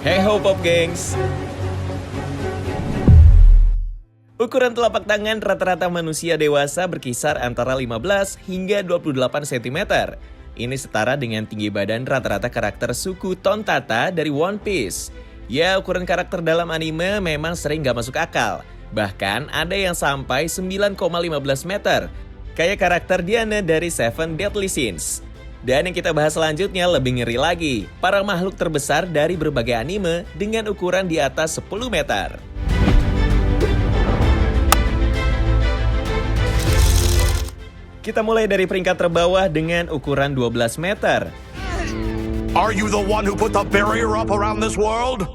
Hey ho Pop Gengs! Ukuran telapak tangan rata-rata manusia dewasa berkisar antara 15 hingga 28 cm. Ini setara dengan tinggi badan rata-rata karakter suku Tontata dari One Piece. Ya, ukuran karakter dalam anime memang sering gak masuk akal. Bahkan ada yang sampai 9,15 meter. Kayak karakter Diana dari Seven Deadly Sins. Dan yang kita bahas selanjutnya lebih ngeri lagi. Para makhluk terbesar dari berbagai anime dengan ukuran di atas 10 meter. Kita mulai dari peringkat terbawah dengan ukuran 12 meter. Are you the one who put the barrier up around this world?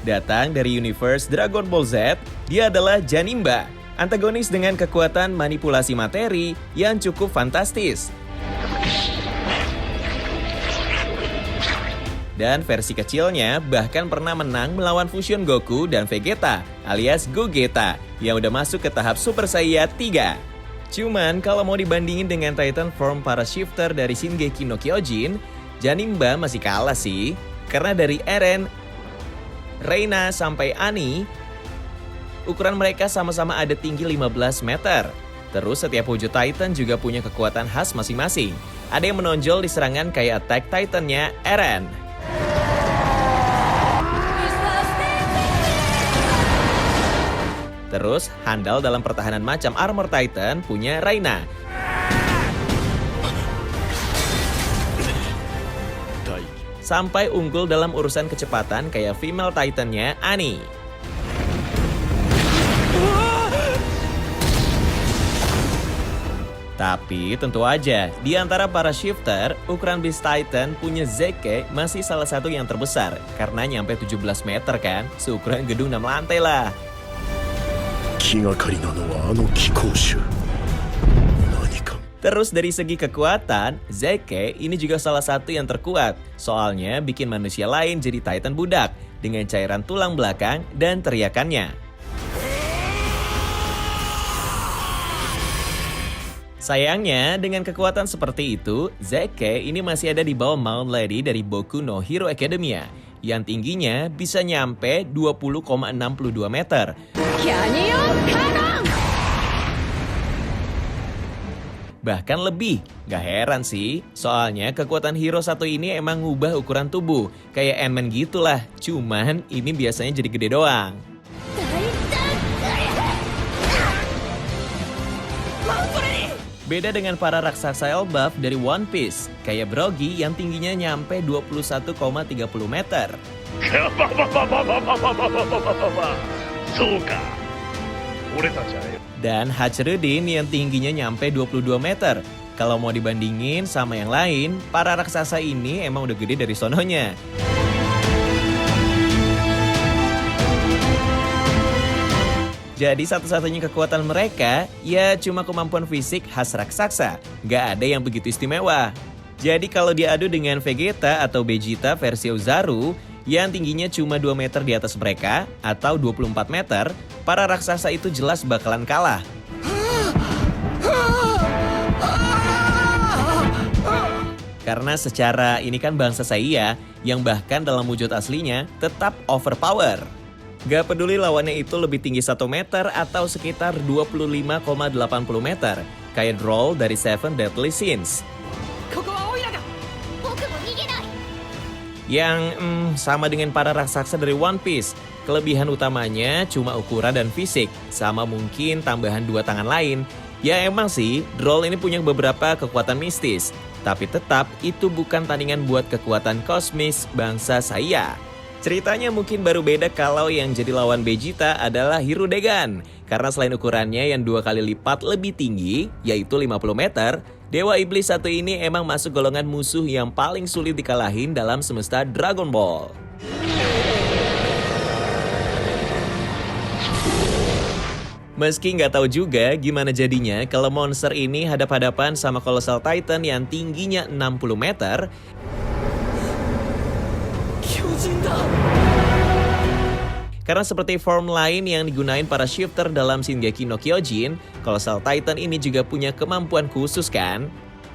Datang dari universe Dragon Ball Z, dia adalah Janemba. Antagonis dengan kekuatan manipulasi materi yang cukup fantastis. Dan versi kecilnya bahkan pernah menang melawan Fusion Goku dan Vegeta alias Gogeta yang udah masuk ke tahap Super Saiyan 3. Cuman kalau mau dibandingin dengan Titan Form para shifter dari Shingeki no Kyojin, Janemba masih kalah sih. Karena dari Eren, Reina sampai Annie, ukuran mereka sama-sama ada tinggi 15 meter. Terus setiap wujud Titan juga punya kekuatan khas masing-masing. Ada yang menonjol di serangan kayak Attack Titan-nya Eren. Terus, handal dalam pertahanan macam Armor Titan punya Reina. Sampai unggul dalam urusan kecepatan kayak female Titan-nya Annie. Tapi tentu aja, di antara para shifter, ukuran Beast Titan punya Zeke masih salah satu yang terbesar. Karena nyampe 17 meter kan, seukuran gedung 6 lantai lah. Terus dari segi kekuatan, Zeke ini juga salah satu yang terkuat. Soalnya bikin manusia lain jadi Titan budak dengan cairan tulang belakang dan teriakannya. Sayangnya, dengan kekuatan seperti itu, Zeke ini masih ada di bawah Mount Lady dari Boku no Hero Academia yang tingginya bisa nyampe 20,62 meter. Bahkan lebih, gak heran sih, soalnya kekuatan hero satu ini emang ngubah ukuran tubuh, kayak Ant-Man gitulah, cuman ini biasanya jadi gede doang. Beda dengan para raksasa Elbaf dari One Piece, kayak Brogy yang tingginya nyampe 21,30 meter. Dan Hachirudin yang tingginya nyampe 22 meter. Kalau mau dibandingin sama yang lain, para raksasa ini emang udah gede dari sononya. Jadi satu-satunya kekuatan mereka, ya cuma kemampuan fisik khas raksasa. Gak ada yang begitu istimewa. Jadi kalau diadu dengan Vegeta atau Vegeta versi Ozaru, yang tingginya cuma 2 meter di atas mereka, atau 24 meter, para raksasa itu jelas bakalan kalah. Karena secara ini kan bangsa Saiya, yang bahkan dalam wujud aslinya tetap overpower. Gak peduli lawannya itu lebih tinggi 1 meter atau sekitar 25,80 meter, kayak Droll dari Seven Deadly Sins. Yang sama dengan para raksasa dari One Piece. Kelebihan utamanya cuma ukuran dan fisik, sama mungkin tambahan 2 tangan lain. Ya emang sih, Droll ini punya beberapa kekuatan mistis, tapi tetap itu bukan tandingan buat kekuatan kosmis bangsa Saiya. Ceritanya mungkin baru beda kalau yang jadi lawan Vegeta adalah Hirudegan. Karena selain ukurannya yang 2 kali lipat lebih tinggi, yaitu 50 meter, Dewa Iblis satu ini emang masuk golongan musuh yang paling sulit dikalahin dalam semesta Dragon Ball. Meski nggak tahu juga gimana jadinya kalau monster ini hadap-hadapan sama Colossal Titan yang tingginya 60 meter, karena seperti form lain yang digunain para shifter dalam Shingeki no Kyojin, Colossal Titan ini juga punya kemampuan khusus kan?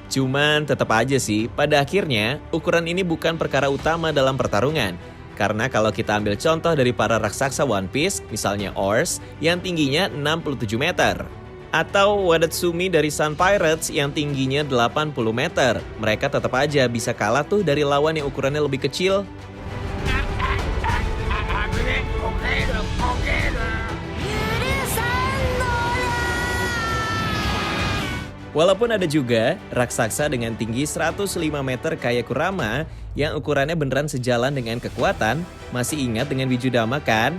Cuman tetap aja sih, pada akhirnya ukuran ini bukan perkara utama dalam pertarungan. Karena kalau kita ambil contoh dari para raksasa One Piece, misalnya Ors yang tingginya 67 meter. Atau Wadatsumi dari Sun Pirates yang tingginya 80 meter. Mereka tetap aja bisa kalah tuh dari lawan yang ukurannya lebih kecil. Walaupun ada juga raksasa dengan tinggi 105 meter kayak Kurama yang ukurannya beneran sejalan dengan kekuatan, masih ingat dengan Bijudama kan?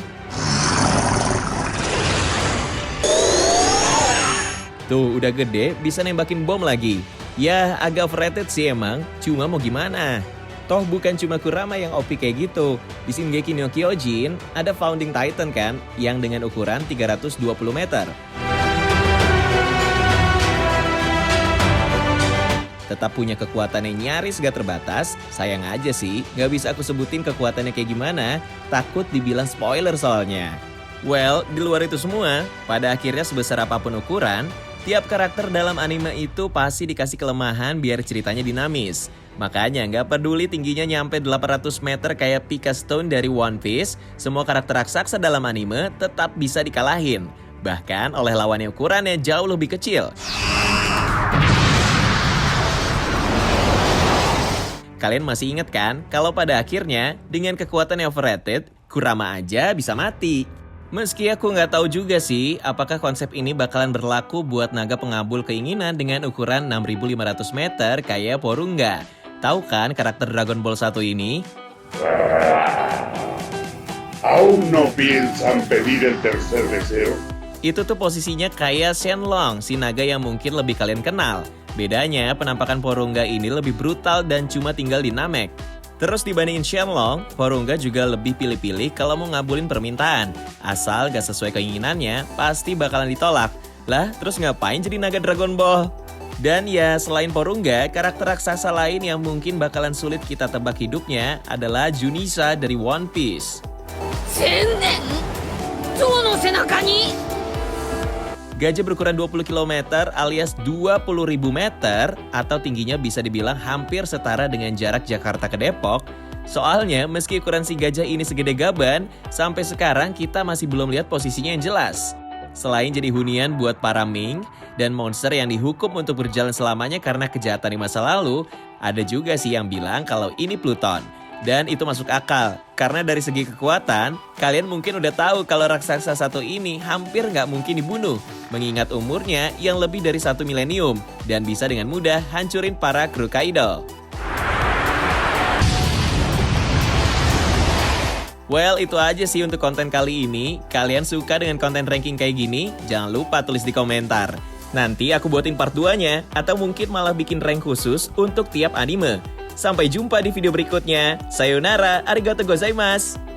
Tuh udah gede bisa nembakin bom lagi. Ya agak overrated sih emang, cuma mau gimana? Toh bukan cuma Kurama yang OP kayak gitu. Di Shingeki no Kyojin ada Founding Titan kan yang dengan ukuran 320 meter. Tetap punya kekuatan yang nyaris gak terbatas, sayang aja sih gak bisa aku sebutin kekuatannya kayak gimana, takut dibilang spoiler soalnya. Well, di luar itu semua, pada akhirnya sebesar apapun ukuran, tiap karakter dalam anime itu pasti dikasih kelemahan biar ceritanya dinamis. Makanya gak peduli tingginya nyampe 800 meter kayak Pika Stone dari One Piece, semua karakter raksasa dalam anime tetap bisa dikalahin. Bahkan oleh lawan yang ukurannya jauh lebih kecil. Kalian masih ingat kan kalau pada akhirnya dengan kekuatan yang overrated, Kurama aja bisa mati. Meski aku nggak tahu juga sih apakah konsep ini bakalan berlaku buat naga pengabul keinginan dengan ukuran 6.500 meter kayak Porunga. Tahu kan karakter Dragon Ball 1 ini? ¿Aún no piensan pedir el tercer deseo? Itu tuh posisinya kayak Shenlong, si naga yang mungkin lebih kalian kenal. Bedanya, penampakan Porunga ini lebih brutal dan cuma tinggal di Namek. Terus dibandingin Shenlong, Porunga juga lebih pilih-pilih kalau mau ngabulin permintaan. Asal gak sesuai keinginannya, pasti bakalan ditolak. Lah, terus ngapain jadi naga Dragon Ball? Dan ya, selain Porunga, karakter raksasa lain yang mungkin bakalan sulit kita tebak hidupnya adalah Junisa dari One Piece. Gajah berukuran 20 km alias 20.000 meter atau tingginya bisa dibilang hampir setara dengan jarak Jakarta ke Depok. Soalnya meski ukuran si gajah ini segede gaban, sampai sekarang kita masih belum lihat posisinya yang jelas. Selain jadi hunian buat para Ming dan monster yang dihukum untuk berjalan selamanya karena kejahatan di masa lalu, ada juga sih yang bilang kalau ini Pluton. Dan itu masuk akal, karena dari segi kekuatan, kalian mungkin udah tahu kalau raksasa satu ini hampir nggak mungkin dibunuh, mengingat umurnya yang lebih dari 1 milenium, dan bisa dengan mudah hancurin para kru Kaido. Well, itu aja sih untuk konten kali ini. Kalian suka dengan konten ranking kayak gini? Jangan lupa tulis di komentar. Nanti aku buatin part 2-nya, atau mungkin malah bikin rank khusus untuk tiap anime. Sampai jumpa di video berikutnya. Sayonara, arigatou gozaimasu.